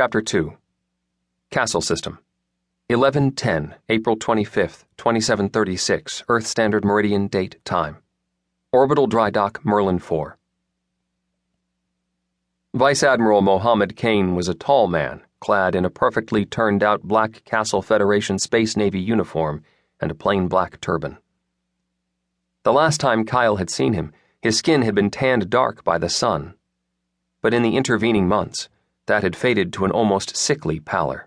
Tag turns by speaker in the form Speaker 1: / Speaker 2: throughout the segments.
Speaker 1: Chapter 2. Castle System. 11:10, April 25th, 2736, Earth Standard Meridian Date Time. Orbital Dry Dock, Merlin 4. Vice Admiral Mohammed Kane was a tall man, clad in a perfectly turned-out black Castle Federation Space Navy uniform and a plain black turban. The last time Kyle had seen him, his skin had been tanned dark by the sun. But in the intervening months, that had faded to an almost sickly pallor.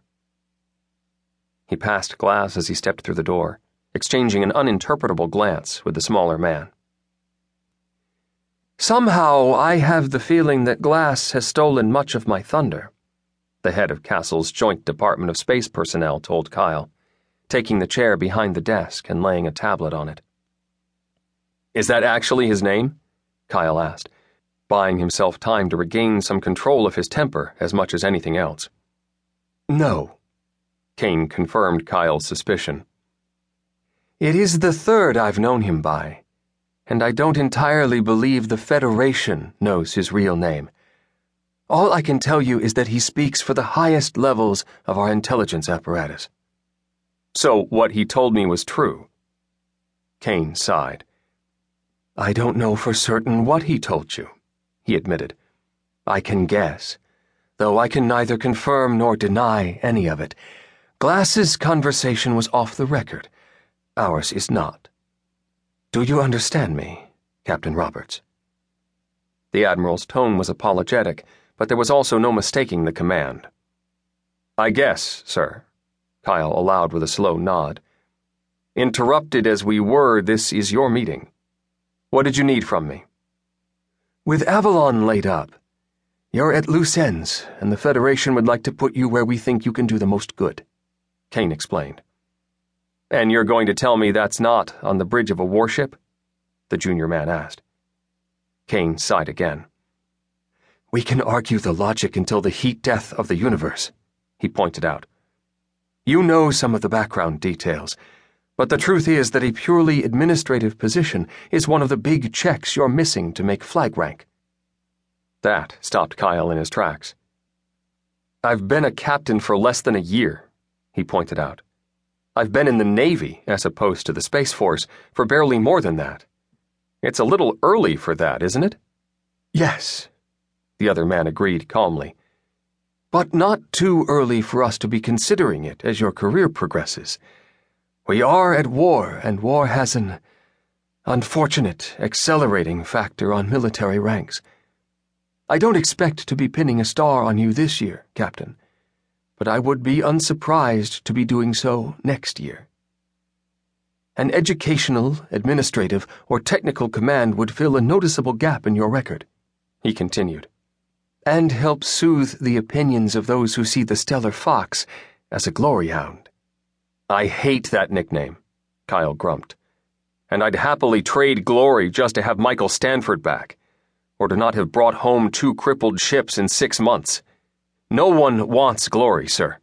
Speaker 1: He passed Glass as he stepped through the door, exchanging an uninterpretable glance with the smaller man.
Speaker 2: "Somehow I have the feeling that Glass has stolen much of my thunder," the head of Castle's Joint Department of Space Personnel told Kyle, taking the chair behind the desk and laying a tablet on it.
Speaker 1: "Is that actually his name?" Kyle asked, buying himself time to regain some control of his temper as much as anything else.
Speaker 2: "No,"
Speaker 1: Kane confirmed Kyle's suspicion.
Speaker 2: "It is the third I've known him by, and I don't entirely believe the Federation knows his real name. All I can tell you is that he speaks for the highest levels of our intelligence apparatus."
Speaker 1: "So what he told me was true?"
Speaker 2: Kane sighed. "I don't know for certain what he told you," he admitted. "I can guess, though I can neither confirm nor deny any of it. Glass's conversation was off the record. Ours is not. Do you understand me, Captain Roberts?"
Speaker 1: The Admiral's tone was apologetic, but there was also no mistaking the command. "I guess, sir," Kyle allowed with a slow nod. "Interrupted as we were, this is your meeting. What did you need from me?"
Speaker 2: "With Avalon laid up, you're at loose ends, and the Federation would like to put you where we think you can do the most good," Kane explained.
Speaker 1: "And you're going to tell me that's not on the bridge of a warship?" the junior man asked.
Speaker 2: Kane sighed again. "We can argue the logic until the heat death of the universe," he pointed out. "You know some of the background details, but the truth is that a purely administrative position is one of the big checks you're missing to make flag rank."
Speaker 1: That stopped Kyle in his tracks. "I've been a captain for less than a year," he pointed out. "I've been in the Navy, as opposed to the Space Force, for barely more than that. It's a little early for that, isn't it?"
Speaker 2: "Yes," the other man agreed calmly. "But not too early for us to be considering it as your career progresses. We are at war, and war has an unfortunate accelerating factor on military ranks. I don't expect to be pinning a star on you this year, Captain, but I would be unsurprised to be doing so next year. An educational, administrative, or technical command would fill a noticeable gap in your record," he continued, "and help soothe the opinions of those who see the Stellar Fox as a glory hound."
Speaker 1: "I hate that nickname," Kyle grumped. "And I'd happily trade glory just to have Michael Stanford back, or to not have brought home 2 crippled ships in 6 months. No one wants glory, sir."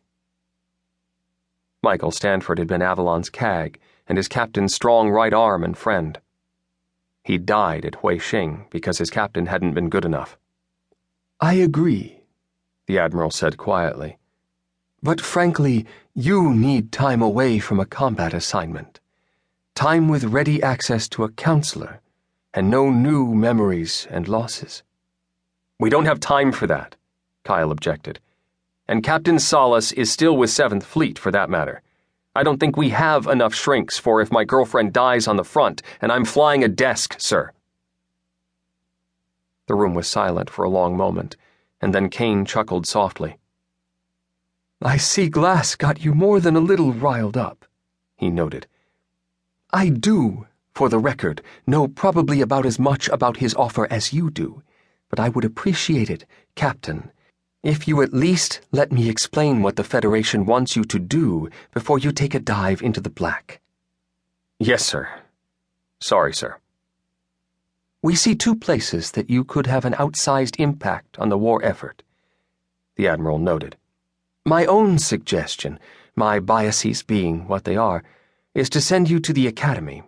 Speaker 1: Michael Stanford had been Avalon's CAG and his captain's strong right arm and friend. He died at Huixing because his captain hadn't been good enough.
Speaker 2: "I agree," the Admiral said quietly. "But frankly, you need time away from a combat assignment. Time with ready access to a counselor, and no new memories and losses."
Speaker 1: "We don't have time for that," Kyle objected. "And Captain Salas is still with 7th Fleet, for that matter. I don't think we have enough shrinks for if my girlfriend dies on the front and I'm flying a desk, sir." The room was silent for a long moment, and then Kane chuckled softly.
Speaker 2: "I see Glass got you more than a little riled up," he noted. "I do, for the record, know probably about as much about his offer as you do, but I would appreciate it, Captain, if you at least let me explain what the Federation wants you to do before you take a dive into the black."
Speaker 1: "Yes, sir. Sorry, sir."
Speaker 2: "We see 2 places that you could have an outsized impact on the war effort," the Admiral noted. "My own suggestion, my biases being what they are, is to send you to the Academy.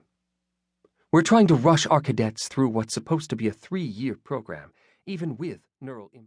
Speaker 2: We're trying to rush our cadets through what's supposed to be a 3-year program, even with neural impact.